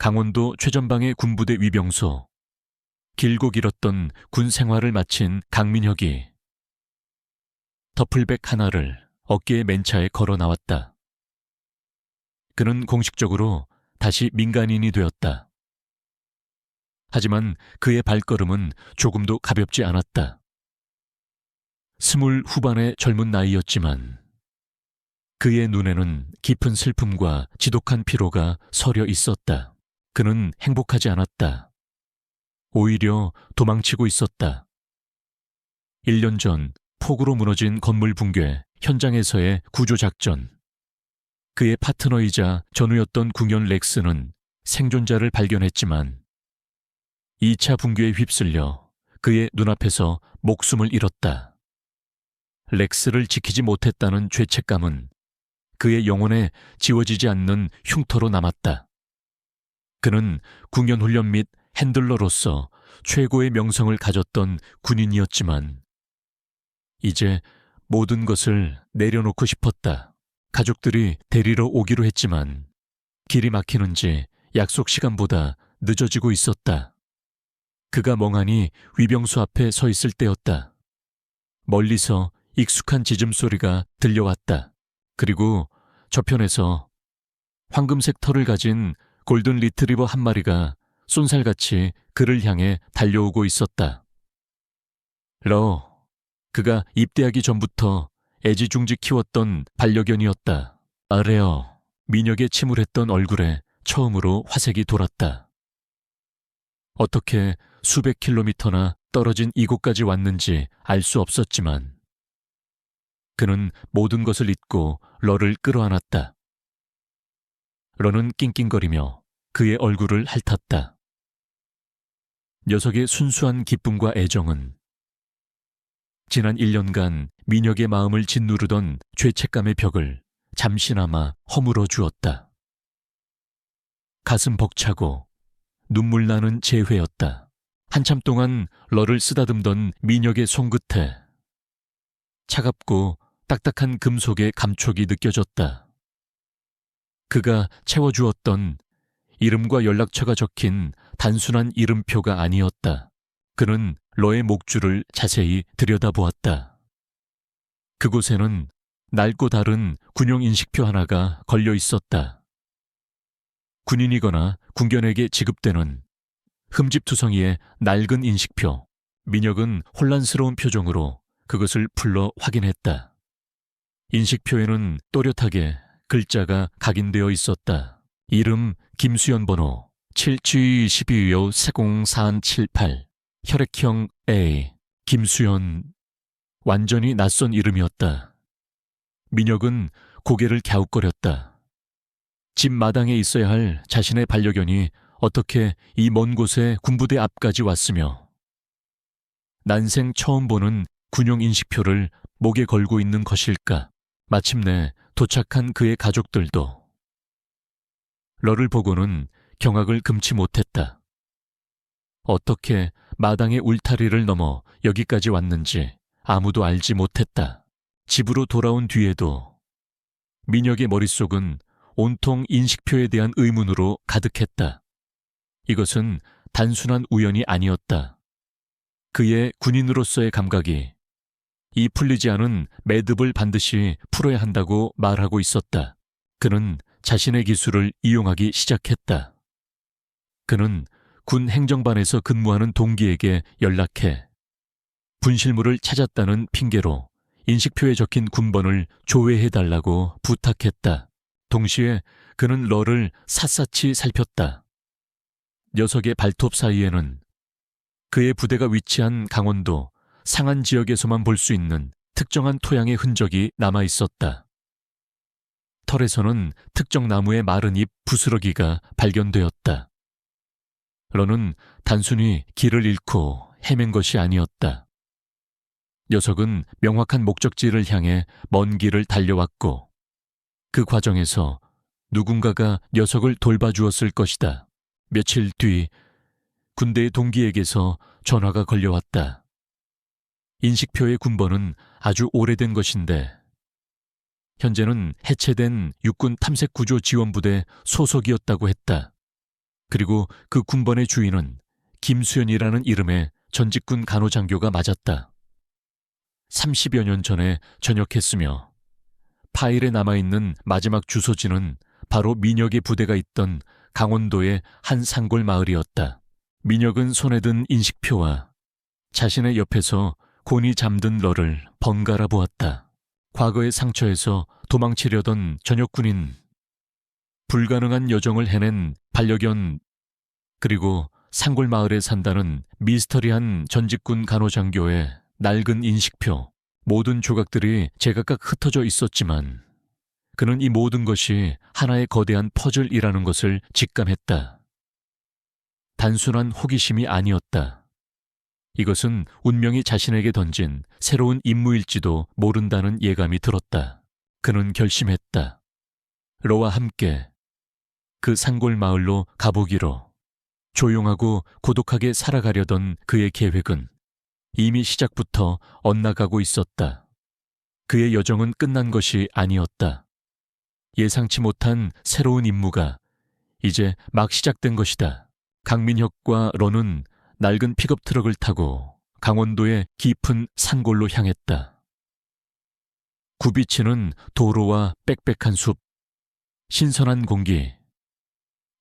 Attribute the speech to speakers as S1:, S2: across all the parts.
S1: 강원도 최전방의 군부대 위병소. 길고 길었던 군 생활을 마친 강민혁이 더플백 하나를 어깨에 맨 차에 걸어 나왔다. 그는 공식적으로 다시 민간인이 되었다. 하지만 그의 발걸음은 조금도 가볍지 않았다. 20 후반의 젊은 나이였지만 그의 눈에는 깊은 슬픔과 지독한 피로가 서려 있었다. 그는 행복하지 않았다. 오히려 도망치고 있었다. 1년 전 폭우로 무너진 건물 붕괴 현장에서의 구조작전. 그의 파트너이자 전우였던 궁연 렉스는 생존자를 발견했지만 2차 붕괴에 휩쓸려 그의 눈앞에서 목숨을 잃었다. 렉스를 지키지 못했다는 죄책감은 그의 영혼에 지워지지 않는 흉터로 남았다. 그는 궁연훈련 및 핸들러로서 최고의 명성을 가졌던 군인이었지만 이제 모든 것을 내려놓고 싶었다. 가족들이 데리러 오기로 했지만 길이 막히는지 약속 시간보다 늦어지고 있었다. 그가 멍하니 위병소 앞에 서 있을 때였다. 멀리서 익숙한 짖음소리가 들려왔다. 그리고 저편에서 황금색 털을 가진 골든 리트리버 한 마리가 쏜살같이 그를 향해 달려오고 있었다. 그가 입대하기 전부터 애지중지 키웠던 반려견이었다. 아레어, 민혁의 침울했던 얼굴에 처음으로 화색이 돌았다. 어떻게 수백 킬로미터나 떨어진 이곳까지 왔는지 알 수 없었지만 그는 모든 것을 잊고 러를 끌어안았다. 러는 낑낑거리며 그의 얼굴을 핥았다. 녀석의 순수한 기쁨과 애정은 지난 1년간 민혁의 마음을 짓누르던 죄책감의 벽을 잠시나마 허물어 주었다. 가슴 벅차고 눈물 나는 재회였다. 한참 동안 러를 쓰다듬던 민혁의 손끝에 차갑고 딱딱한 금속의 감촉이 느껴졌다. 그가 채워주었던 이름과 연락처가 적힌 단순한 이름표가 아니었다. 그는 러의 목줄을 자세히 들여다보았다. 그곳에는 낡고 다른 군용 인식표 하나가 걸려 있었다. 군인이거나 군견에게 지급되는 흠집투성이의 낡은 인식표. 민혁은 혼란스러운 표정으로 그것을 풀러 확인했다. 인식표에는 또렷하게 글자가 각인되어 있었다. 이름 김수연 번호 7712요 404178 혈액형 A 김수연. 완전히 낯선 이름이었다. 민혁은 고개를 갸웃거렸다. 집 마당에 있어야 할 자신의 반려견이 어떻게 이 먼 곳에 군부대 앞까지 왔으며 난생 처음 보는 군용 인식표를 목에 걸고 있는 것일까. 마침내 도착한 그의 가족들도 러를 보고는 경악을 금치 못했다. 어떻게 마당의 울타리를 넘어 여기까지 왔는지 아무도 알지 못했다. 집으로 돌아온 뒤에도 민혁의 머릿속은 온통 인식표에 대한 의문으로 가득했다. 이것은 단순한 우연이 아니었다. 그의 군인으로서의 감각이 이 풀리지 않은 매듭을 반드시 풀어야 한다고 말하고 있었다. 그는 자신의 기술을 이용하기 시작했다. 그는 군 행정반에서 근무하는 동기에게 연락해 분실물을 찾았다는 핑계로 인식표에 적힌 군번을 조회해달라고 부탁했다. 동시에 그는 러를 샅샅이 살폈다. 녀석의 발톱 사이에는 그의 부대가 위치한 강원도 상안 지역에서만 볼 수 있는 특정한 토양의 흔적이 남아 있었다. 털에서는 특정 나무의 마른 잎 부스러기가 발견되었다. 러는 단순히 길을 잃고 헤맨 것이 아니었다. 녀석은 명확한 목적지를 향해 먼 길을 달려왔고 그 과정에서 누군가가 녀석을 돌봐주었을 것이다. 며칠 뒤 군대의 동기에게서 전화가 걸려왔다. 인식표의 군번은 아주 오래된 것인데 현재는 해체된 육군 탐색구조 지원부대 소속이었다고 했다. 그리고 그 군번의 주인은 김수현이라는 이름의 전직군 간호장교가 맞았다. 30여 년 전에 전역했으며 파일에 남아있는 마지막 주소지는 바로 민혁의 부대가 있던 강원도의 한 산골 마을이었다. 민혁은 손에 든 인식표와 자신의 옆에서 곤히 잠든 러를 번갈아 보았다. 과거의 상처에서 도망치려던 전역군인, 불가능한 여정을 해낸 반려견, 그리고 산골 마을에 산다는 미스터리한 전직군 간호장교의 낡은 인식표, 모든 조각들이 제각각 흩어져 있었지만 그는 이 모든 것이 하나의 거대한 퍼즐이라는 것을 직감했다. 단순한 호기심이 아니었다. 이것은 운명이 자신에게 던진 새로운 임무일지도 모른다는 예감이 들었다. 그는 결심했다. 러와 함께 그 산골 마을로 가보기로. 조용하고 고독하게 살아가려던 그의 계획은 이미 시작부터 엇나가고 있었다. 그의 여정은 끝난 것이 아니었다. 예상치 못한 새로운 임무가 이제 막 시작된 것이다. 강민혁과 러는 낡은 픽업 트럭을 타고 강원도의 깊은 산골로 향했다. 굽이치는 도로와 빽빽한 숲, 신선한 공기.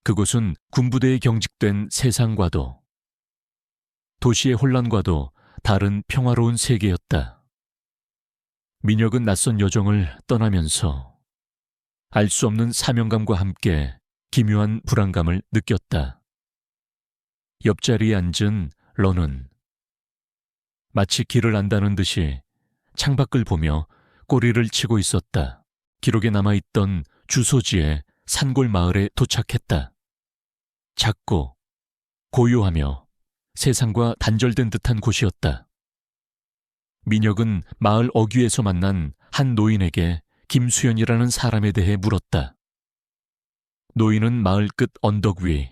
S1: 그곳은 군부대에 경직된 세상과도 도시의 혼란과도 다른 평화로운 세계였다. 민혁은 낯선 여정을 떠나면서 알 수 없는 사명감과 함께 기묘한 불안감을 느꼈다. 옆자리에 앉은 러는 마치 길을 안다는 듯이 창밖을 보며 꼬리를 치고 있었다. 기록에 남아있던 주소지의 산골 마을에 도착했다. 작고 고요하며 세상과 단절된 듯한 곳이었다. 민혁은 마을 어귀에서 만난 한 노인에게 김수현이라는 사람에 대해 물었다. 노인은 마을 끝 언덕 위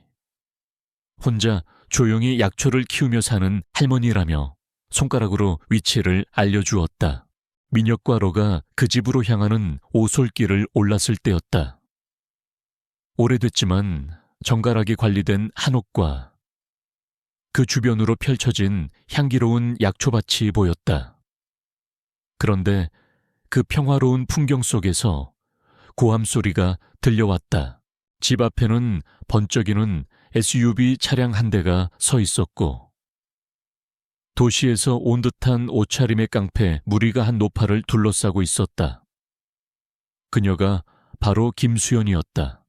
S1: 혼자 조용히 약초를 키우며 사는 할머니라며 손가락으로 위치를 알려주었다. 민혁과 러가 그 집으로 향하는 오솔길을 올랐을 때였다. 오래됐지만 정갈하게 관리된 한옥과 그 주변으로 펼쳐진 향기로운 약초밭이 보였다. 그런데 그 평화로운 풍경 속에서 고함 소리가 들려왔다. 집 앞에는 번쩍이는 SUV 차량 한 대가 서 있었고 도시에서 온 듯한 옷차림의 깡패 무리가 한 노파를 둘러싸고 있었다. 그녀가 바로 김수현이었다.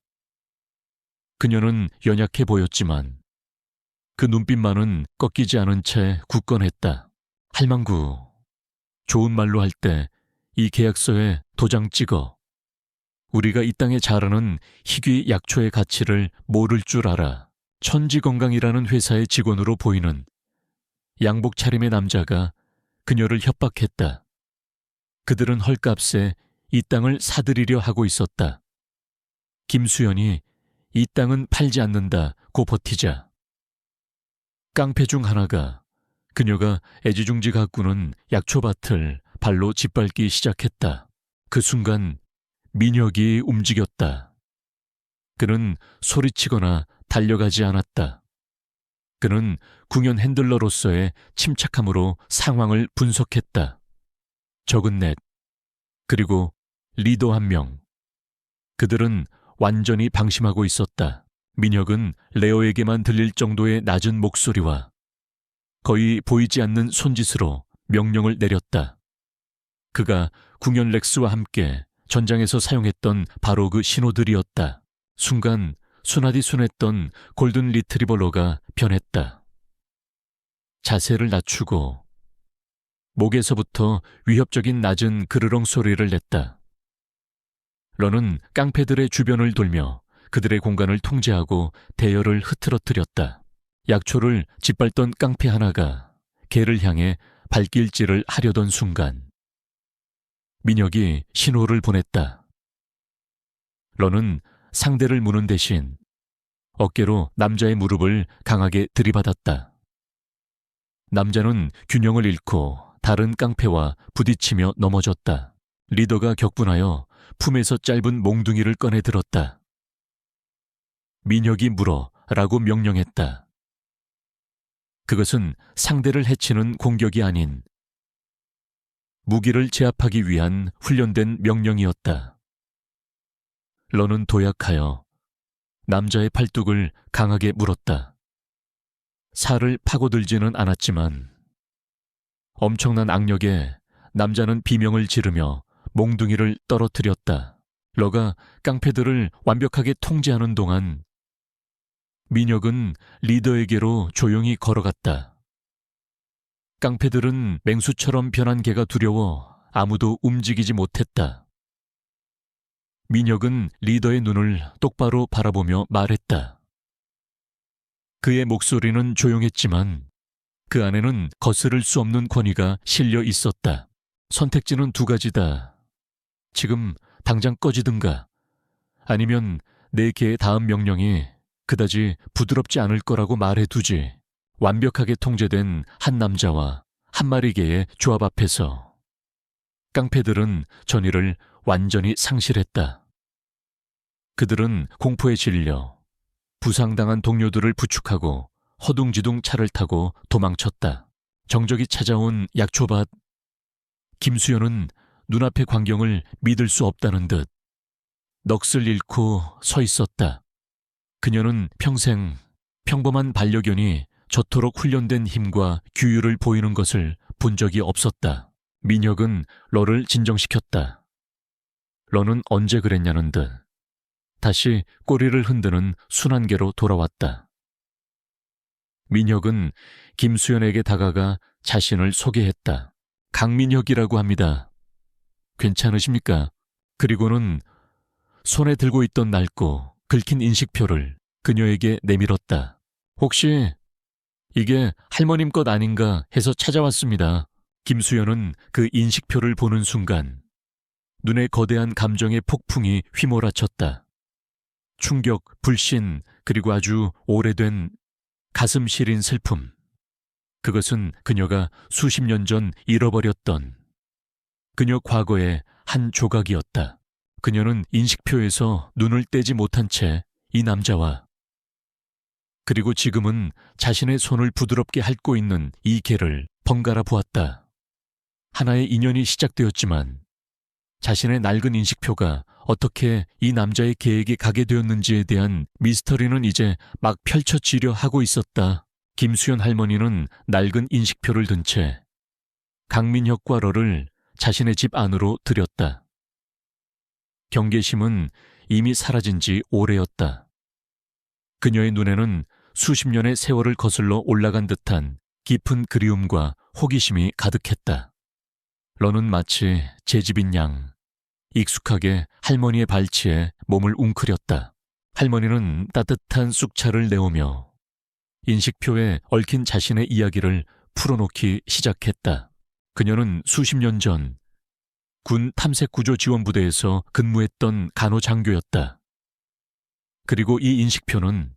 S1: 그녀는 연약해 보였지만 그 눈빛만은 꺾이지 않은 채 굳건했다. 할망구, 좋은 말로 할 때 이 계약서에 도장 찍어. 우리가 이 땅에 자라는 희귀 약초의 가치를 모를 줄 알아. 천지건강이라는 회사의 직원으로 보이는 양복 차림의 남자가 그녀를 협박했다. 그들은 헐값에 이 땅을 사들이려 하고 있었다. 김수현이 이 땅은 팔지 않는다고 버티자 깡패 중 하나가 그녀가 애지중지 가꾸는 약초밭을 발로 짓밟기 시작했다. 그 순간 민혁이 움직였다. 그는 소리치거나 달려가지 않았다. 그는 궁연 핸들러로서의 침착함으로 상황을 분석했다. 적은 넷, 그리고 리더 한 명. 그들은 완전히 방심하고 있었다. 민혁은 레오에게만 들릴 정도의 낮은 목소리와 거의 보이지 않는 손짓으로 명령을 내렸다. 그가 궁연 렉스와 함께 전장에서 사용했던 바로 그 신호들이었다. 순간 순하디순했던 골든 리트리버러가 변했다. 자세를 낮추고 목에서부터 위협적인 낮은 그르렁 소리를 냈다. 러는 깡패들의 주변을 돌며 그들의 공간을 통제하고 대열을 흐트러뜨렸다. 약초를 짓밟던 깡패 하나가 개를 향해 발길질을 하려던 순간 민혁이 신호를 보냈다. 러는 상대를 무는 대신 어깨로 남자의 무릎을 강하게 들이받았다. 남자는 균형을 잃고 다른 깡패와 부딪히며 넘어졌다. 리더가 격분하여 품에서 짧은 몽둥이를 꺼내 들었다. 민혁이 물어 라고 명령했다. 그것은 상대를 해치는 공격이 아닌 무기를 제압하기 위한 훈련된 명령이었다. 런은 도약하여 남자의 팔뚝을 강하게 물었다. 살을 파고들지는 않았지만 엄청난 악력에 남자는 비명을 지르며 몽둥이를 떨어뜨렸다. 러가 깡패들을 완벽하게 통제하는 동안 민혁은 리더에게로 조용히 걸어갔다. 깡패들은 맹수처럼 변한 개가 두려워 아무도 움직이지 못했다. 민혁은 리더의 눈을 똑바로 바라보며 말했다. 그의 목소리는 조용했지만 그 안에는 거스를 수 없는 권위가 실려 있었다. 선택지는 두 가지다. 지금 당장 꺼지든가 아니면 내 개의 다음 명령이 그다지 부드럽지 않을 거라고 말해두지. 완벽하게 통제된 한 남자와 한 마리 개의 조합 앞에서 깡패들은 전의를 완전히 상실했다. 그들은 공포에 질려 부상당한 동료들을 부축하고 허둥지둥 차를 타고 도망쳤다. 정적이 찾아온 약초밭. 김수연은 눈앞의 광경을 믿을 수 없다는 듯 넋을 잃고 서 있었다. 그녀는 평생 평범한 반려견이 저토록 훈련된 힘과 규율을 보이는 것을 본 적이 없었다. 민혁은 러를 진정시켰다. 러는 언제 그랬냐는 듯 다시 꼬리를 흔드는 순한개로 돌아왔다. 민혁은 김수연에게 다가가 자신을 소개했다. 강민혁이라고 합니다. 괜찮으십니까? 그리고는 손에 들고 있던 낡고 긁힌 인식표를 그녀에게 내밀었다. 혹시 이게 할머님 것 아닌가 해서 찾아왔습니다. 김수연은 그 인식표를 보는 순간 눈에 거대한 감정의 폭풍이 휘몰아쳤다. 충격, 불신, 그리고 아주 오래된 가슴 시린 슬픔. 그것은 그녀가 수십 년 전 잃어버렸던 그녀 과거의 한 조각이었다. 그녀는 인식표에서 눈을 떼지 못한 채 이 남자와 그리고 지금은 자신의 손을 부드럽게 핥고 있는 이 개를 번갈아 보았다. 하나의 인연이 시작되었지만 자신의 낡은 인식표가 어떻게 이 남자의 개에게 가게 되었는지에 대한 미스터리는 이제 막 펼쳐지려 하고 있었다. 김수연 할머니는 낡은 인식표를 든 채 강민혁과 러를 자신의 집 안으로 들였다. 경계심은 이미 사라진 지 오래였다. 그녀의 눈에는 수십 년의 세월을 거슬러 올라간 듯한 깊은 그리움과 호기심이 가득했다. 러는 마치 제 집인 양 익숙하게 할머니의 발치에 몸을 웅크렸다. 할머니는 따뜻한 쑥차를 내오며 인식표에 얽힌 자신의 이야기를 풀어놓기 시작했다. 그녀는 수십 년 전 군 탐색구조지원부대에서 근무했던 간호장교였다. 그리고 이 인식표는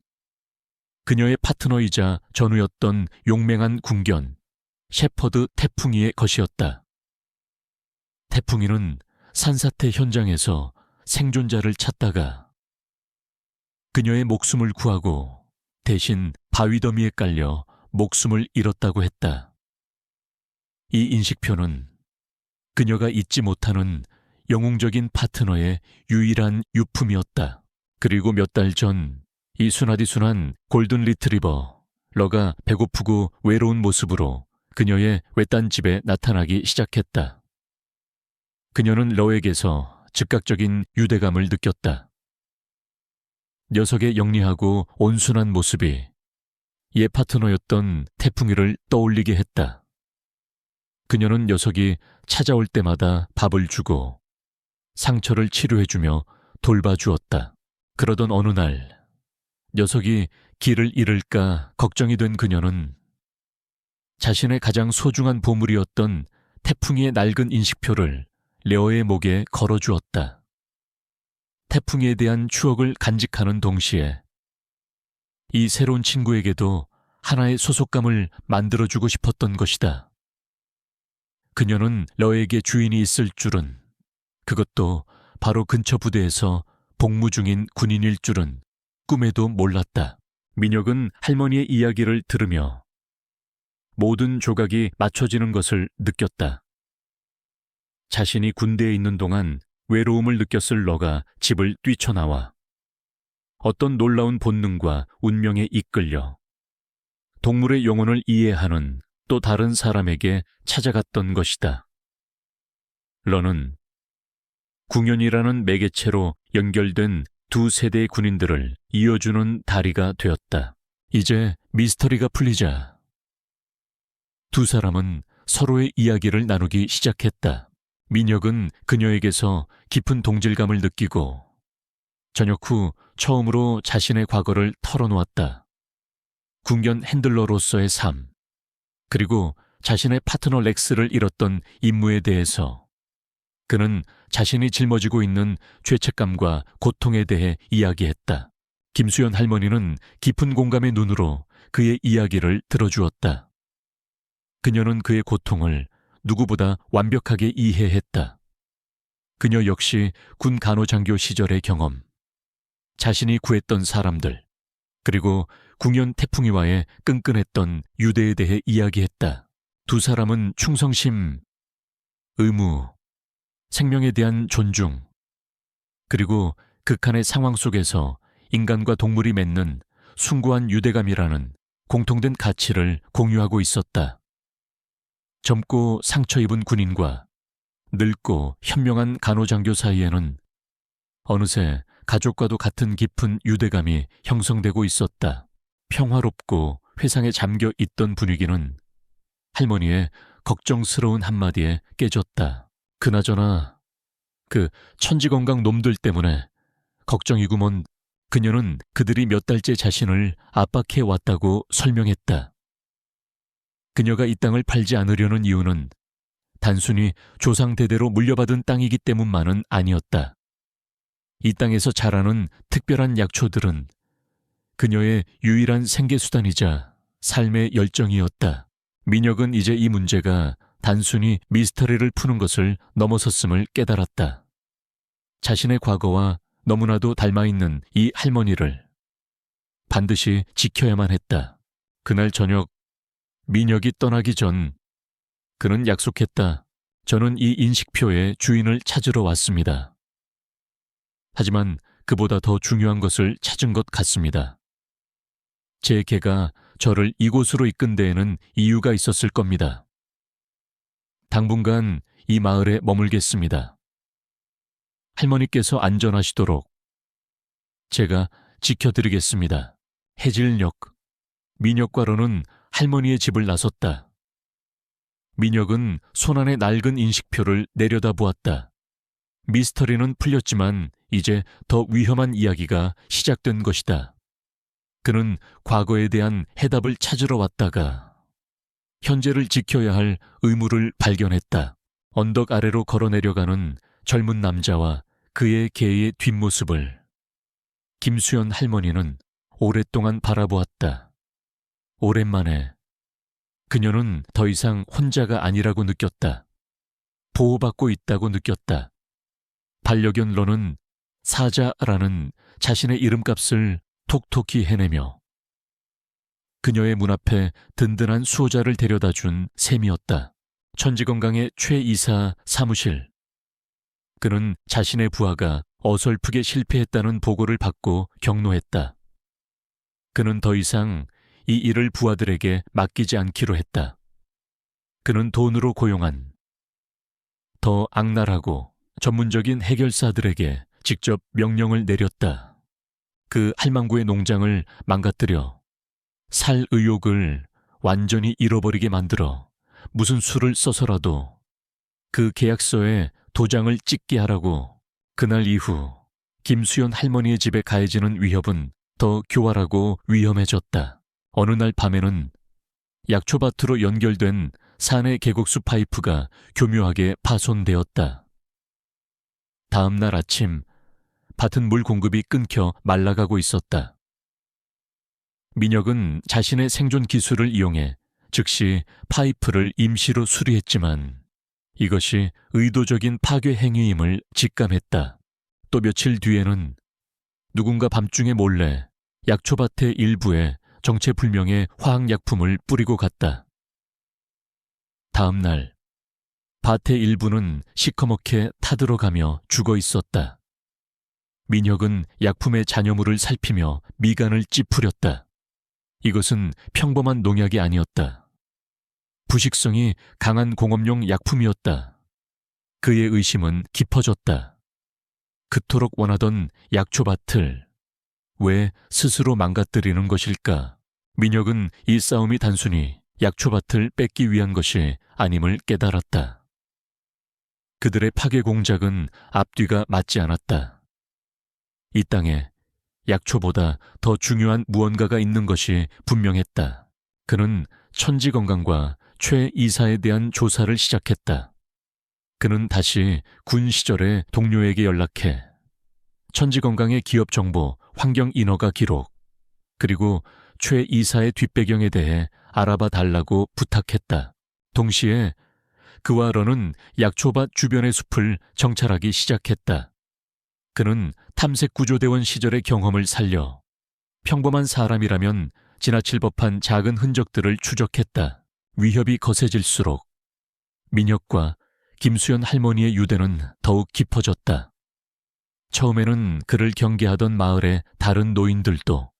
S1: 그녀의 파트너이자 전우였던 용맹한 군견 셰퍼드 태풍이의 것이었다. 태풍이는 산사태 현장에서 생존자를 찾다가 그녀의 목숨을 구하고 대신 바위더미에 깔려 목숨을 잃었다고 했다. 이 인식표는 그녀가 잊지 못하는 영웅적인 파트너의 유일한 유품이었다. 그리고 몇 달 전 이 순하디순한 골든 리트리버 러가 배고프고 외로운 모습으로 그녀의 외딴 집에 나타나기 시작했다. 그녀는 러에게서 즉각적인 유대감을 느꼈다. 녀석의 영리하고 온순한 모습이 옛 파트너였던 태풍이를 떠올리게 했다. 그녀는 녀석이 찾아올 때마다 밥을 주고 상처를 치료해주며 돌봐주었다. 그러던 어느 날 녀석이 길을 잃을까 걱정이 된 그녀는 자신의 가장 소중한 보물이었던 태풍이의 낡은 인식표를 레어의 목에 걸어주었다. 태풍이에 대한 추억을 간직하는 동시에 이 새로운 친구에게도 하나의 소속감을 만들어주고 싶었던 것이다. 그녀는 러에게 주인이 있을 줄은, 그것도 바로 근처 부대에서 복무 중인 군인일 줄은 꿈에도 몰랐다. 민혁은 할머니의 이야기를 들으며 모든 조각이 맞춰지는 것을 느꼈다. 자신이 군대에 있는 동안 외로움을 느꼈을 너가 집을 뛰쳐나와 어떤 놀라운 본능과 운명에 이끌려 동물의 영혼을 이해하는 또 다른 사람에게 찾아갔던 것이다. 너는 궁연이라는 매개체로 연결된 두 세대의 군인들을 이어주는 다리가 되었다. 이제 미스터리가 풀리자 두 사람은 서로의 이야기를 나누기 시작했다. 민혁은 그녀에게서 깊은 동질감을 느끼고 저녁 후 처음으로 자신의 과거를 털어놓았다. 군견 핸들러로서의 삶, 그리고 자신의 파트너 렉스를 잃었던 임무에 대해서 그는 자신이 짊어지고 있는 죄책감과 고통에 대해 이야기했다. 김수연 할머니는 깊은 공감의 눈으로 그의 이야기를 들어주었다. 그녀는 그의 고통을 누구보다 완벽하게 이해했다. 그녀 역시 군 간호장교 시절의 경험, 자신이 구했던 사람들, 그리고 궁연 태풍이와의 끈끈했던 유대에 대해 이야기했다. 두 사람은 충성심, 의무, 생명에 대한 존중, 그리고 극한의 상황 속에서 인간과 동물이 맺는 숭고한 유대감이라는 공통된 가치를 공유하고 있었다. 젊고 상처 입은 군인과 늙고 현명한 간호장교 사이에는 어느새 가족과도 같은 깊은 유대감이 형성되고 있었다. 평화롭고 회상에 잠겨 있던 분위기는 할머니의 걱정스러운 한마디에 깨졌다. 그나저나 그 천지건강 놈들 때문에 걱정이구먼. 그녀는 그들이 몇 달째 자신을 압박해 왔다고 설명했다. 그녀가 이 땅을 팔지 않으려는 이유는 단순히 조상 대대로 물려받은 땅이기 때문만은 아니었다. 이 땅에서 자라는 특별한 약초들은 그녀의 유일한 생계수단이자 삶의 열정이었다. 민혁은 이제 이 문제가 단순히 미스터리를 푸는 것을 넘어섰음을 깨달았다. 자신의 과거와 너무나도 닮아있는 이 할머니를 반드시 지켜야만 했다. 그날 저녁 민혁이 떠나기 전 그는 약속했다. 저는 이 인식표의 주인을 찾으러 왔습니다. 하지만 그보다 더 중요한 것을 찾은 것 같습니다. 제 개가 저를 이곳으로 이끈 데에는 이유가 있었을 겁니다. 당분간 이 마을에 머물겠습니다. 할머니께서 안전하시도록 제가 지켜드리겠습니다. 해질녘, 민혁과 러는 할머니의 집을 나섰다. 민혁은 손안의 낡은 인식표를 내려다보았다. 미스터리는 풀렸지만 이제 더 위험한 이야기가 시작된 것이다. 그는 과거에 대한 해답을 찾으러 왔다가 현재를 지켜야 할 의무를 발견했다. 언덕 아래로 걸어 내려가는 젊은 남자와 그의 개의 뒷모습을 김수연 할머니는 오랫동안 바라보았다. 오랜만에 그녀는 더 이상 혼자가 아니라고 느꼈다. 보호받고 있다고 느꼈다. 반려견 러는 사자라는 자신의 이름값을 톡톡히 해내며 그녀의 문 앞에 든든한 수호자를 데려다 준 셈이었다. 천지건강의 최 이사 사무실. 그는 자신의 부하가 어설프게 실패했다는 보고를 받고 경로했다. 그는 더 이상 이 일을 부하들에게 맡기지 않기로 했다. 그는 돈으로 고용한 더 악랄하고 전문적인 해결사들에게 직접 명령을 내렸다. 그 할망구의 농장을 망가뜨려 살 의욕을 완전히 잃어버리게 만들어 무슨 수를 써서라도 그 계약서에 도장을 찍게 하라고. 그날 이후 김수연 할머니의 집에 가해지는 위협은 더 교활하고 위험해졌다. 어느 날 밤에는 약초밭으로 연결된 산의 계곡수 파이프가 교묘하게 파손되었다. 다음 날 아침 밭은 물 공급이 끊겨 말라가고 있었다. 민혁은 자신의 생존 기술을 이용해 즉시 파이프를 임시로 수리했지만 이것이 의도적인 파괴 행위임을 직감했다. 또 며칠 뒤에는 누군가 밤중에 몰래 약초밭의 일부에 정체불명의 화학약품을 뿌리고 갔다. 다음 날, 밭의 일부는 시커멓게 타들어가며 죽어 있었다. 민혁은 약품의 잔여물을 살피며 미간을 찌푸렸다. 이것은 평범한 농약이 아니었다. 부식성이 강한 공업용 약품이었다. 그의 의심은 깊어졌다. 그토록 원하던 약초밭을 왜 스스로 망가뜨리는 것일까? 민혁은 이 싸움이 단순히 약초밭을 뺏기 위한 것이 아님을 깨달았다. 그들의 파괴 공작은 앞뒤가 맞지 않았다. 이 땅에 약초보다 더 중요한 무언가가 있는 것이 분명했다. 그는 천지건강과 최 이사에 대한 조사를 시작했다. 그는 다시 군 시절의 동료에게 연락해 천지건강의 기업 정보, 환경 인허가 기록, 그리고 최 이사의 뒷배경에 대해 알아봐 달라고 부탁했다. 동시에 그와 런은 약초밭 주변의 숲을 정찰하기 시작했다. 그는 탐색구조대원 시절의 경험을 살려 평범한 사람이라면 지나칠 법한 작은 흔적들을 추적했다. 위협이 거세질수록 민혁과 김수연 할머니의 유대는 더욱 깊어졌다. 처음에는 그를 경계하던 마을의 다른 노인들도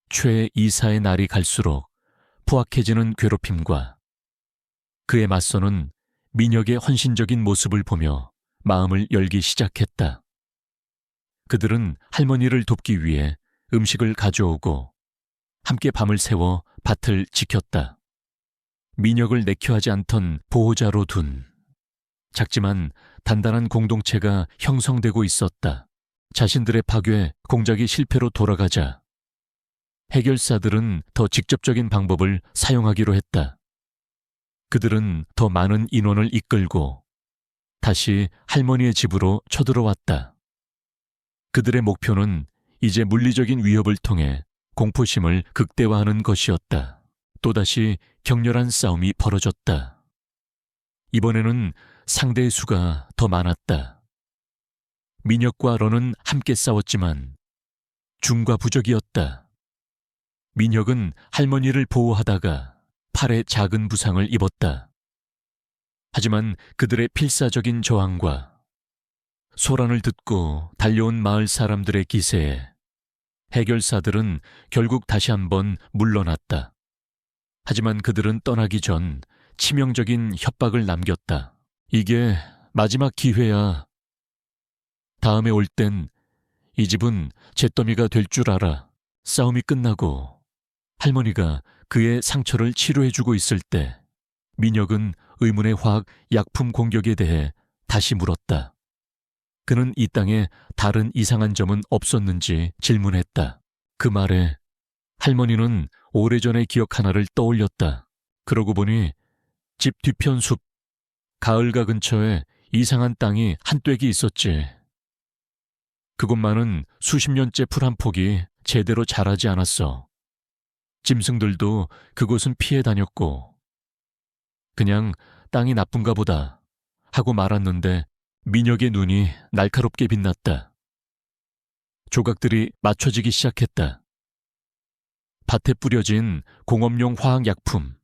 S1: 최 이사의 날이 갈수록 포악해지는 괴롭힘과 그에 맞서는 민혁의 헌신적인 모습을 보며 마음을 열기 시작했다. 그들은 할머니를 돕기 위해 음식을 가져오고 함께 밤을 새워 밭을 지켰다. 민혁을 내켜하지 않던 보호자로 둔 작지만 단단한 공동체가 형성되고 있었다. 자신들의 파괴 공작이 실패로 돌아가자 해결사들은 더 직접적인 방법을 사용하기로 했다. 그들은 더 많은 인원을 이끌고 다시 할머니의 집으로 쳐들어왔다. 그들의 목표는 이제 물리적인 위협을 통해 공포심을 극대화하는 것이었다. 또다시 격렬한 싸움이 벌어졌다. 이번에는 상대의 수가 더 많았다. 민혁과 런은 함께 싸웠지만 중과 부적이었다. 민혁은 할머니를 보호하다가 팔에 작은 부상을 입었다. 하지만 그들의 필사적인 저항과 소란을 듣고 달려온 마을 사람들의 기세에 해결사들은 결국 다시 한번 물러났다. 하지만 그들은 떠나기 전 치명적인 협박을 남겼다. 이게 마지막 기회야. 다음에 올 땐 이 집은 잿더미가 될 줄 알아. 싸움이 끝나고 할머니가 그의 상처를 치료해주고 있을 때 민혁은 의문의 화학 약품 공격에 대해 다시 물었다. 그는 이 땅에 다른 이상한 점은 없었는지 질문했다. 그 말에 할머니는 오래전의 기억 하나를 떠올렸다. 그러고 보니 집 뒤편 숲, 가을가 근처에 이상한 땅이 한 뙑이 있었지. 그곳만은 수십 년째 풀 한 폭이 제대로 자라지 않았어. 짐승들도 그곳은 피해 다녔고 그냥 땅이 나쁜가 보다 하고 말았는데 민혁의 눈이 날카롭게 빛났다. 조각들이 맞춰지기 시작했다. 밭에 뿌려진 공업용 화학약품,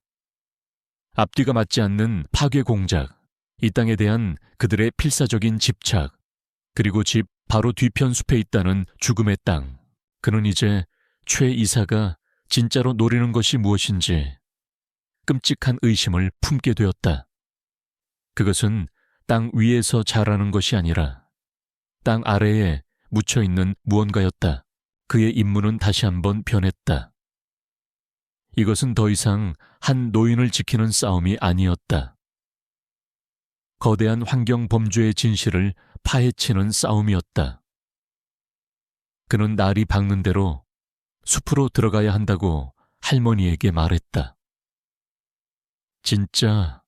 S1: 앞뒤가 맞지 않는 파괴 공작, 이 땅에 대한 그들의 필사적인 집착, 그리고 집 바로 뒤편 숲에 있다는 죽음의 땅. 그는 이제 최 이사가 진짜로 노리는 것이 무엇인지 끔찍한 의심을 품게 되었다. 그것은 땅 위에서 자라는 것이 아니라 땅 아래에 묻혀있는 무언가였다. 그의 임무는 다시 한번 변했다. 이것은 더 이상 한 노인을 지키는 싸움이 아니었다. 거대한 환경 범죄의 진실을 파헤치는 싸움이었다. 그는 날이 밝는 대로 숲으로 들어가야 한다고 할머니에게 말했다. 진짜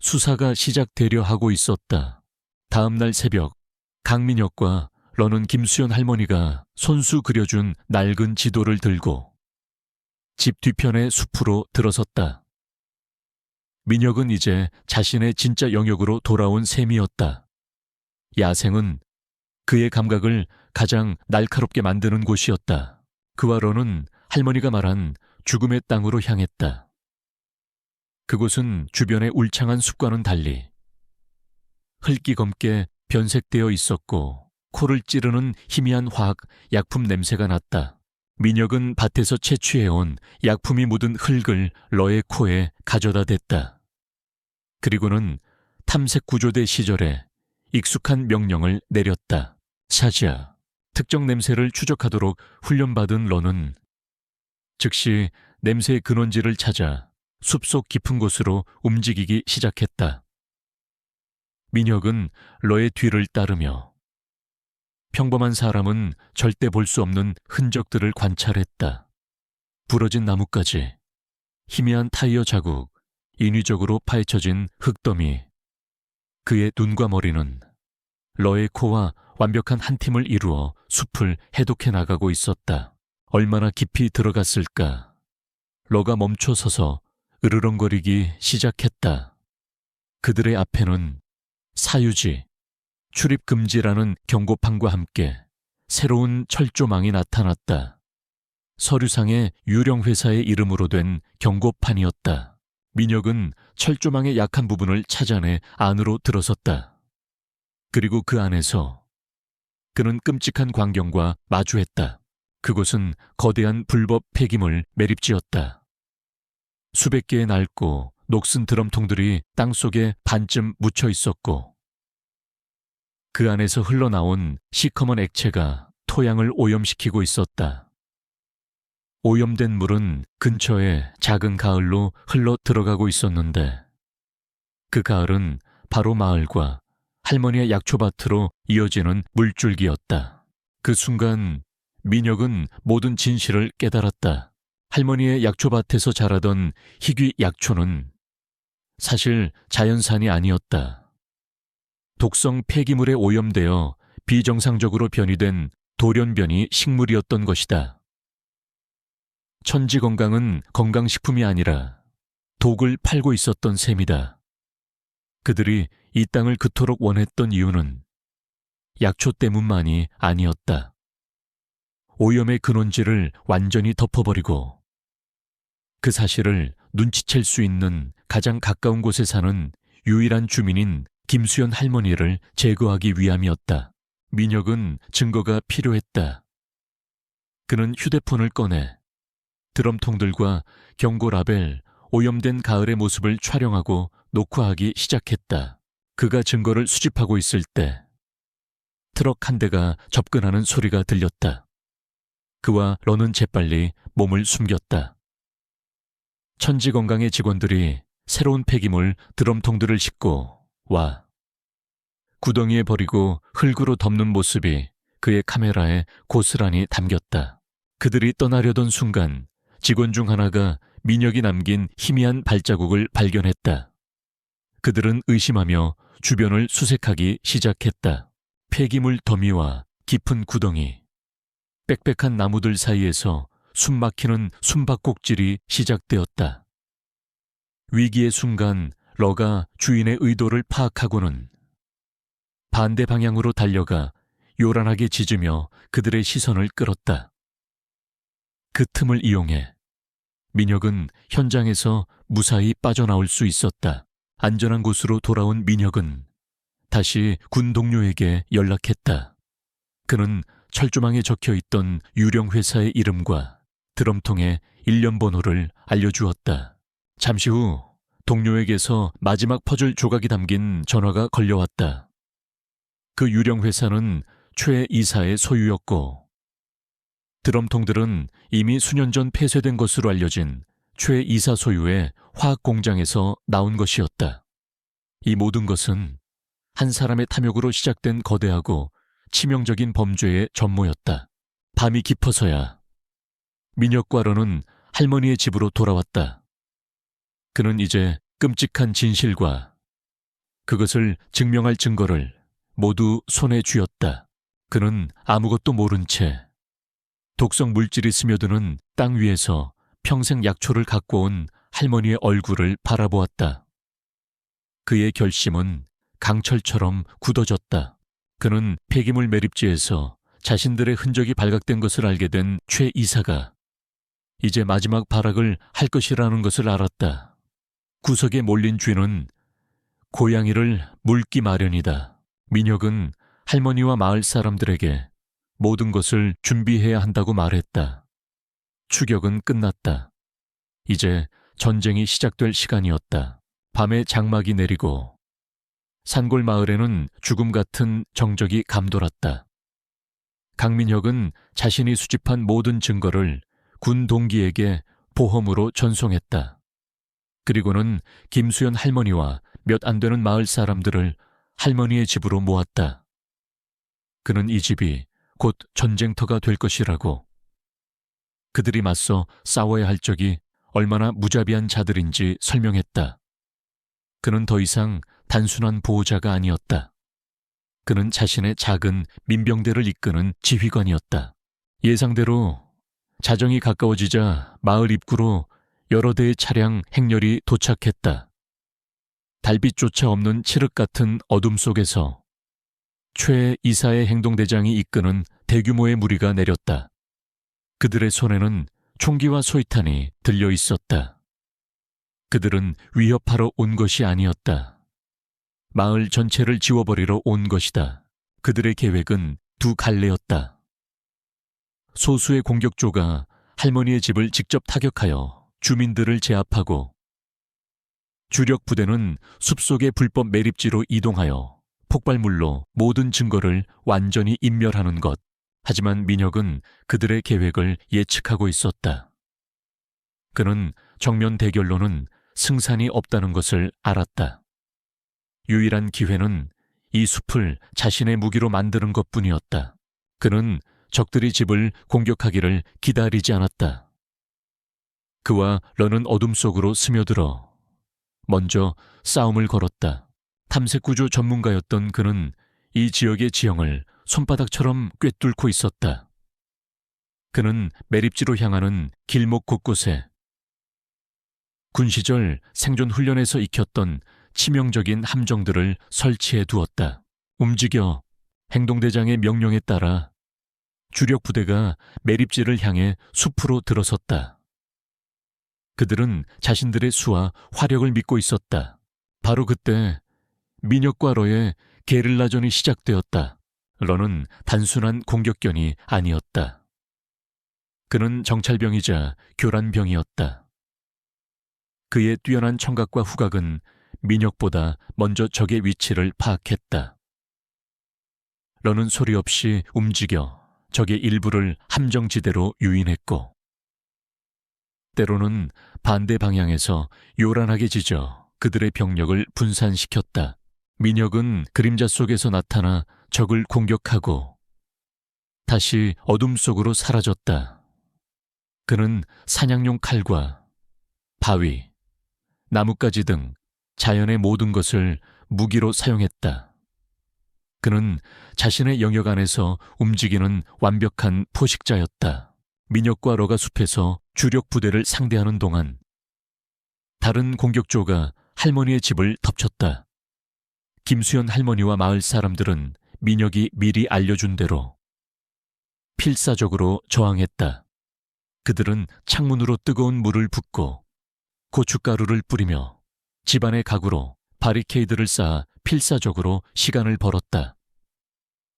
S1: 수사가 시작되려 하고 있었다. 다음 날 새벽, 강민혁과 런은 김수연 할머니가 손수 그려준 낡은 지도를 들고 집 뒤편의 숲으로 들어섰다. 민혁은 이제 자신의 진짜 영역으로 돌아온 셈이었다. 야생은 그의 감각을 가장 날카롭게 만드는 곳이었다. 그와 런은 할머니가 말한 죽음의 땅으로 향했다. 그곳은 주변의 울창한 숲과는 달리 흙이 검게 변색되어 있었고 코를 찌르는 희미한 화학 약품 냄새가 났다. 민혁은 밭에서 채취해온 약품이 묻은 흙을 러의 코에 가져다 댔다. 그리고는 탐색 구조대 시절에 익숙한 명령을 내렸다. 샤지아, 특정 냄새를 추적하도록 훈련받은 러는 즉시 냄새의 근원지를 찾아 숲속 깊은 곳으로 움직이기 시작했다. 민혁은 러의 뒤를 따르며 평범한 사람은 절대 볼 수 없는 흔적들을 관찰했다. 부러진 나뭇가지, 희미한 타이어 자국, 인위적으로 파헤쳐진 흙더미. 그의 눈과 머리는 러의 코와 완벽한 한 팀을 이루어 숲을 해독해 나가고 있었다. 얼마나 깊이 들어갔을까? 러가 멈춰 서서 으르렁거리기 시작했다. 그들의 앞에는 사유지, 출입금지라는 경고판과 함께 새로운 철조망이 나타났다. 서류상의 유령 회사의 이름으로 된 경고판이었다. 민혁은 철조망의 약한 부분을 찾아내 안으로 들어섰다. 그리고 그 안에서 그는 끔찍한 광경과 마주했다. 그곳은 거대한 불법 폐기물 매립지였다. 수백 개의 낡고 녹슨 드럼통들이 땅속에 반쯤 묻혀 있었고 그 안에서 흘러나온 시커먼 액체가 토양을 오염시키고 있었다. 오염된 물은 근처에 작은 가을로 흘러 들어가고 있었는데 그 가을은 바로 마을과 할머니의 약초밭으로 이어지는 물줄기였다. 그 순간 민혁은 모든 진실을 깨달았다. 할머니의 약초밭에서 자라던 희귀 약초는 사실 자연산이 아니었다. 독성 폐기물에 오염되어 비정상적으로 변이된 돌연변이 식물이었던 것이다. 천지건강은 건강식품이 아니라 독을 팔고 있었던 셈이다. 그들이 이 땅을 그토록 원했던 이유는 약초 때문만이 아니었다. 오염의 근원지를 완전히 덮어버리고 그 사실을 눈치챌 수 있는 가장 가까운 곳에 사는 유일한 주민인 김수연 할머니를 제거하기 위함이었다. 민혁은 증거가 필요했다. 그는 휴대폰을 꺼내 드럼통들과 경고 라벨, 오염된 가을의 모습을 촬영하고 녹화하기 시작했다. 그가 증거를 수집하고 있을 때 트럭 한 대가 접근하는 소리가 들렸다. 그와 런은 재빨리 몸을 숨겼다. 천지건강의 직원들이 새로운 폐기물 드럼통들을 싣고 와 구덩이에 버리고 흙으로 덮는 모습이 그의 카메라에 고스란히 담겼다. 그들이 떠나려던 순간 직원 중 하나가 민혁이 남긴 희미한 발자국을 발견했다. 그들은 의심하며 주변을 수색하기 시작했다. 폐기물 더미와 깊은 구덩이, 빽빽한 나무들 사이에서 숨막히는 숨바꼭질이 시작되었다. 위기의 순간 러가 주인의 의도를 파악하고는 반대 방향으로 달려가 요란하게 짖으며 그들의 시선을 끌었다. 그 틈을 이용해 민혁은 현장에서 무사히 빠져나올 수 있었다. 안전한 곳으로 돌아온 민혁은 다시 군 동료에게 연락했다. 그는 철조망에 적혀있던 유령 회사의 이름과 드럼통의 일련 번호를 알려주었다. 잠시 후 동료에게서 마지막 퍼즐 조각이 담긴 전화가 걸려왔다. 그 유령 회사는 최 이사의 소유였고 드럼통들은 이미 수년 전 폐쇄된 것으로 알려진 최 이사 소유의 화학 공장에서 나온 것이었다. 이 모든 것은 한 사람의 탐욕으로 시작된 거대하고 치명적인 범죄의 전모였다. 밤이 깊어서야 민혁과 런은 할머니의 집으로 돌아왔다. 그는 이제 끔찍한 진실과 그것을 증명할 증거를 모두 손에 쥐었다. 그는 아무것도 모른 채 독성 물질이 스며드는 땅 위에서 평생 약초를 갖고 온 할머니의 얼굴을 바라보았다. 그의 결심은 강철처럼 굳어졌다. 그는 폐기물 매립지에서 자신들의 흔적이 발각된 것을 알게 된 최 이사가 이제 마지막 발악을 할 것이라는 것을 알았다. 구석에 몰린 쥐는 고양이를 물기 마련이다. 민혁은 할머니와 마을 사람들에게 모든 것을 준비해야 한다고 말했다. 추격은 끝났다. 이제 전쟁이 시작될 시간이었다. 밤에 장막이 내리고 산골 마을에는 죽음 같은 정적이 감돌았다. 강민혁은 자신이 수집한 모든 증거를 군 동기에게 보험으로 전송했다. 그리고는 김수연 할머니와 몇 안 되는 마을 사람들을 할머니의 집으로 모았다. 그는 이 집이 곧 전쟁터가 될 것이라고. 그들이 맞서 싸워야 할 적이 얼마나 무자비한 자들인지 설명했다. 그는 더 이상 단순한 보호자가 아니었다. 그는 자신의 작은 민병대를 이끄는 지휘관이었다. 예상대로 자정이 가까워지자 마을 입구로 여러 대의 차량 행렬이 도착했다. 달빛조차 없는 칠흑 같은 어둠 속에서 최 이사의 행동대장이 이끄는 대규모의 무리가 내렸다. 그들의 손에는 총기와 소위탄이 들려 있었다. 그들은 위협하러 온 것이 아니었다. 마을 전체를 지워버리러 온 것이다. 그들의 계획은 두 갈래였다. 소수의 공격조가 할머니의 집을 직접 타격하여 주민들을 제압하고 주력 부대는 숲속의 불법 매립지로 이동하여 폭발물로 모든 증거를 완전히 인멸하는 것. 하지만 민혁은 그들의 계획을 예측하고 있었다. 그는 정면 대결로는 승산이 없다는 것을 알았다. 유일한 기회는 이 숲을 자신의 무기로 만드는 것뿐이었다. 그는 적들이 집을 공격하기를 기다리지 않았다. 그와 런은 어둠 속으로 스며들어 먼저 싸움을 걸었다. 탐색구조 전문가였던 그는 이 지역의 지형을 손바닥처럼 꿰뚫고 있었다. 그는 매립지로 향하는 길목 곳곳에 군 시절 생존 훈련에서 익혔던 치명적인 함정들을 설치해 두었다. 움직여. 행동대장의 명령에 따라 주력 부대가 매립지를 향해 숲으로 들어섰다. 그들은 자신들의 수와 화력을 믿고 있었다. 바로 그때 민혁과 러의 게릴라전이 시작되었다. 러는 단순한 공격견이 아니었다. 그는 정찰병이자 교란병이었다. 그의 뛰어난 청각과 후각은 민혁보다 먼저 적의 위치를 파악했다. 러는 소리 없이 움직여 적의 일부를 함정지대로 유인했고 때로는 반대 방향에서 요란하게 짖어 그들의 병력을 분산시켰다. 민혁은 그림자 속에서 나타나 적을 공격하고 다시 어둠 속으로 사라졌다. 그는 사냥용 칼과 바위, 나뭇가지 등 자연의 모든 것을 무기로 사용했다. 그는 자신의 영역 안에서 움직이는 완벽한 포식자였다. 민혁과 러가 숲에서 주력 부대를 상대하는 동안 다른 공격조가 할머니의 집을 덮쳤다. 김수연 할머니와 마을 사람들은 민혁이 미리 알려준 대로 필사적으로 저항했다. 그들은 창문으로 뜨거운 물을 붓고 고춧가루를 뿌리며 집안의 가구로 바리케이드를 쌓아 필사적으로 시간을 벌었다.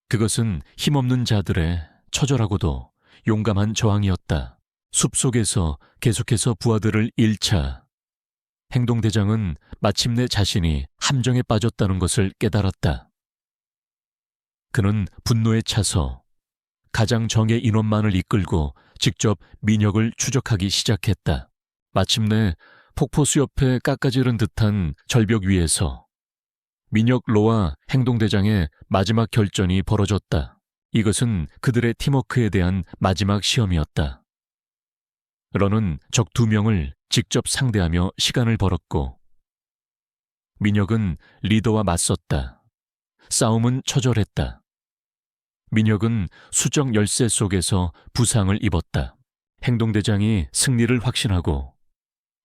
S1: 그것은 힘없는 자들의 처절하고도 용감한 저항이었다. 숲속에서 계속해서 부하들을 잃자 행동대장은 마침내 자신이 함정에 빠졌다는 것을 깨달았다. 그는 분노에 차서 가장 정예 인원만을 이끌고 직접 민혁을 추적하기 시작했다. 마침내 폭포수 옆에 깎아지른 듯한 절벽 위에서 민혁 로와 행동대장의 마지막 결전이 벌어졌다. 이것은 그들의 팀워크에 대한 마지막 시험이었다. 러는 적 2명을 직접 상대하며 시간을 벌었고 민혁은 리더와 맞섰다. 싸움은 처절했다. 민혁은 수적 열세 속에서 부상을 입었다. 행동대장이 승리를 확신하고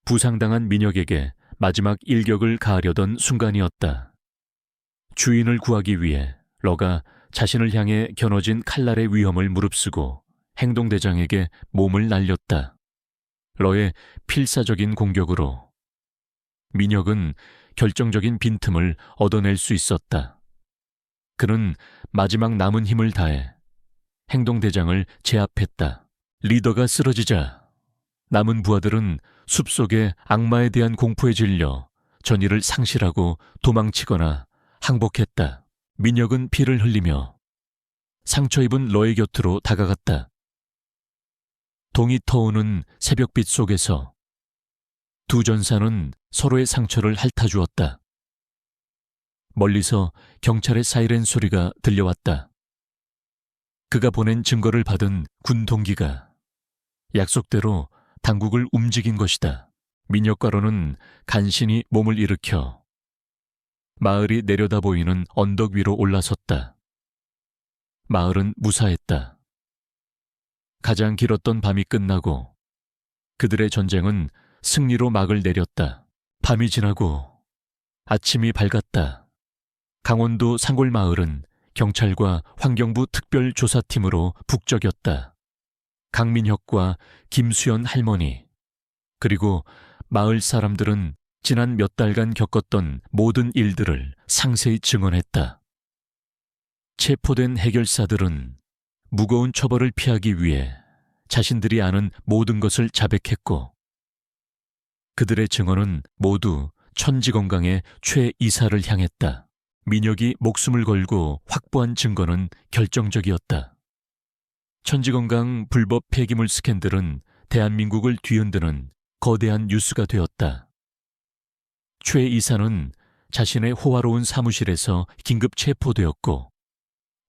S1: 부상당한 민혁에게 마지막 일격을 가하려던 순간이었다. 주인을 구하기 위해 러가 자신을 향해 겨눠진 칼날의 위험을 무릅쓰고 행동대장에게 몸을 날렸다. 러의 필사적인 공격으로 민혁은 결정적인 빈틈을 얻어낼 수 있었다. 그는 마지막 남은 힘을 다해 행동대장을 제압했다. 리더가 쓰러지자 남은 부하들은 숲속의 악마에 대한 공포에 질려 전의를 상실하고 도망치거나 항복했다. 민혁은 피를 흘리며 상처 입은 러의 곁으로 다가갔다. 동이 터오는 새벽빛 속에서 두 전사는 서로의 상처를 핥아주었다. 멀리서 경찰의 사이렌 소리가 들려왔다. 그가 보낸 증거를 받은 군 동기가 약속대로 당국을 움직인 것이다. 민혁과로는 간신히 몸을 일으켜 마을이 내려다 보이는 언덕 위로 올라섰다. 마을은 무사했다. 가장 길었던 밤이 끝나고 그들의 전쟁은 승리로 막을 내렸다. 밤이 지나고 아침이 밝았다. 강원도 상골마을은 경찰과 환경부 특별조사팀으로 북적였다. 강민혁과 김수연 할머니, 그리고 마을 사람들은 지난 몇 달간 겪었던 모든 일들을 상세히 증언했다. 체포된 해결사들은 무거운 처벌을 피하기 위해 자신들이 아는 모든 것을 자백했고, 그들의 증언은 모두 천지건강의 최이사를 향했다. 민혁이 목숨을 걸고 확보한 증거는 결정적이었다. 천지건강 불법 폐기물 스캔들은 대한민국을 뒤흔드는 거대한 뉴스가 되었다. 최 이사는 자신의 호화로운 사무실에서 긴급 체포되었고,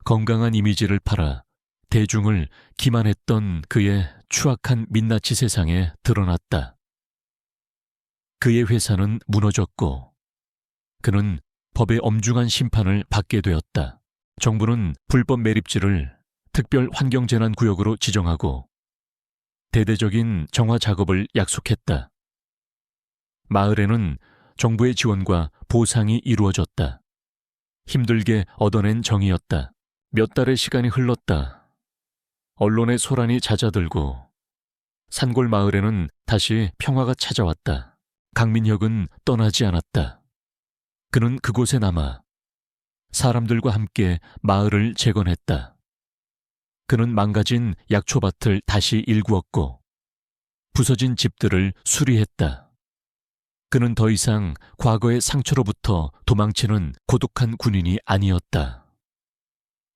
S1: 건강한 이미지를 팔아 대중을 기만했던 그의 추악한 민낯이 세상에 드러났다. 그의 회사는 무너졌고 그는 법의 엄중한 심판을 받게 되었다. 정부는 불법 매립지를 특별 환경재난구역으로 지정하고 대대적인 정화 작업을 약속했다. 마을에는 정부의 지원과 보상이 이루어졌다. 힘들게 얻어낸 정의였다. 몇 달의 시간이 흘렀다. 언론의 소란이 잦아들고 산골 마을에는 다시 평화가 찾아왔다. 강민혁은 떠나지 않았다. 그는 그곳에 남아 사람들과 함께 마을을 재건했다. 그는 망가진 약초밭을 다시 일구었고 부서진 집들을 수리했다. 그는 더 이상 과거의 상처로부터 도망치는 고독한 군인이 아니었다.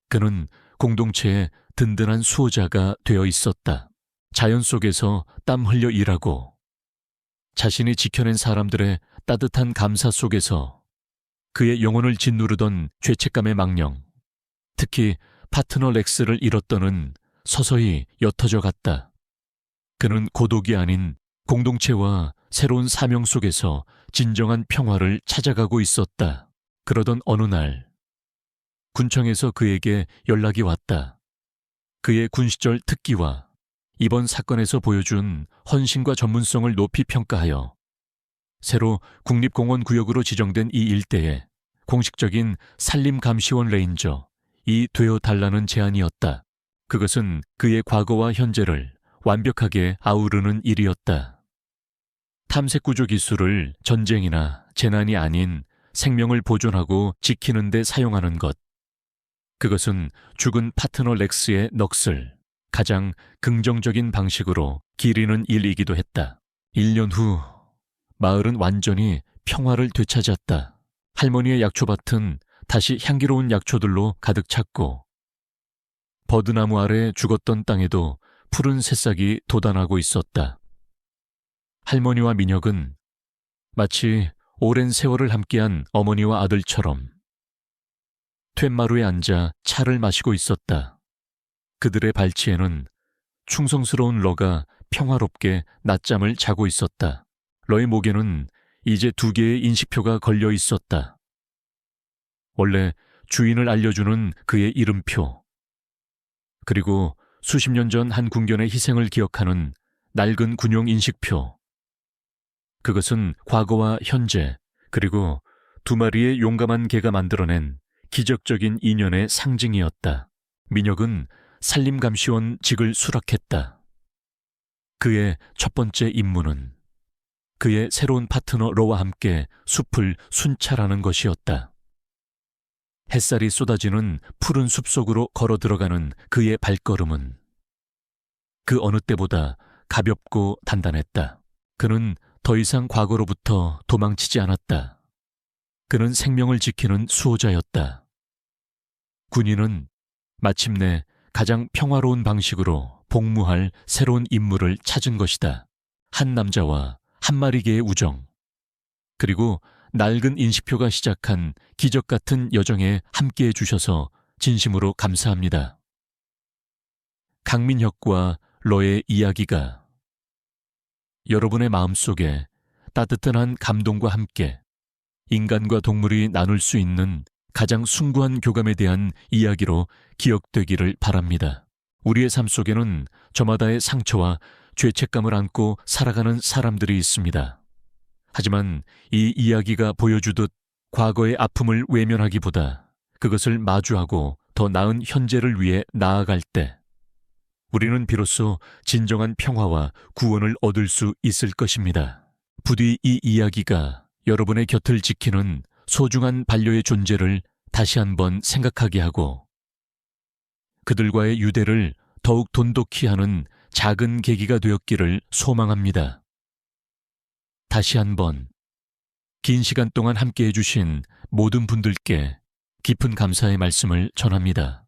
S1: 그는 공동체의 든든한 수호자가 되어 있었다. 자연 속에서 땀 흘려 일하고 자신이 지켜낸 사람들의 따뜻한 감사 속에서 그의 영혼을 짓누르던 죄책감의 망령, 특히 파트너 렉스를 잃었던은 서서히 옅어져 갔다. 그는 고독이 아닌 공동체와 새로운 사명 속에서 진정한 평화를 찾아가고 있었다. 그러던 어느 날 군청에서 그에게 연락이 왔다. 그의 군 시절 특기와 이번 사건에서 보여준 헌신과 전문성을 높이 평가하여 새로 국립공원 구역으로 지정된 이 일대에 공식적인 산림감시원 레인저 이 되어 달라는 제안이었다. 그것은 그의 과거와 현재를 완벽하게 아우르는 일이었다. 탐색구조 기술을 전쟁이나 재난이 아닌 생명을 보존하고 지키는 데 사용하는 것. 그것은 죽은 파트너 렉스의 넋을 가장 긍정적인 방식으로 기리는 일이기도 했다. 1년 후 마을은 완전히 평화를 되찾았다. 할머니의 약초밭은 다시 향기로운 약초들로 가득 찼고 버드나무 아래 죽었던 땅에도 푸른 새싹이 돋아나고 있었다. 할머니와 민혁은 마치 오랜 세월을 함께한 어머니와 아들처럼 툇마루에 앉아 차를 마시고 있었다. 그들의 발치에는 충성스러운 러가 평화롭게 낮잠을 자고 있었다. 러의 목에는 이제 2개의 인식표가 걸려 있었다. 원래 주인을 알려주는 그의 이름표, 그리고 수십 년 전 한 군견의 희생을 기억하는 낡은 군용 인식표. 그것은 과거와 현재, 그리고 2마리의 용감한 개가 만들어낸 기적적인 인연의 상징이었다. 민혁은 산림감시원 직을 수락했다. 그의 첫 번째 임무는 그의 새로운 파트너 로와 함께 숲을 순찰하는 것이었다. 햇살이 쏟아지는 푸른 숲속으로 걸어 들어가는 그의 발걸음은 그 어느 때보다 가볍고 단단했다. 그는 더 이상 과거로부터 도망치지 않았다. 그는 생명을 지키는 수호자였다. 군인은 마침내 가장 평화로운 방식으로 복무할 새로운 임무를 찾은 것이다. 한 남자와 한 마리 개의 우정, 그리고 낡은 인식표가 시작한 기적 같은 여정에 함께해 주셔서 진심으로 감사합니다. 강민혁과 로의 이야기가 여러분의 마음속에 따뜻한 한 감동과 함께 인간과 동물이 나눌 수 있는 가장 숭고한 교감에 대한 이야기로 기억되기를 바랍니다. 우리의 삶 속에는 저마다의 상처와 죄책감을 안고 살아가는 사람들이 있습니다. 하지만 이 이야기가 보여주듯 과거의 아픔을 외면하기보다 그것을 마주하고 더 나은 현재를 위해 나아갈 때 우리는 비로소 진정한 평화와 구원을 얻을 수 있을 것입니다. 부디 이 이야기가 여러분의 곁을 지키는 소중한 반려의 존재를 다시 한번 생각하게 하고 그들과의 유대를 더욱 돈독히 하는 작은 계기가 되었기를 소망합니다. 다시 한번 긴 시간 동안 함께해 주신 모든 분들께 깊은 감사의 말씀을 전합니다.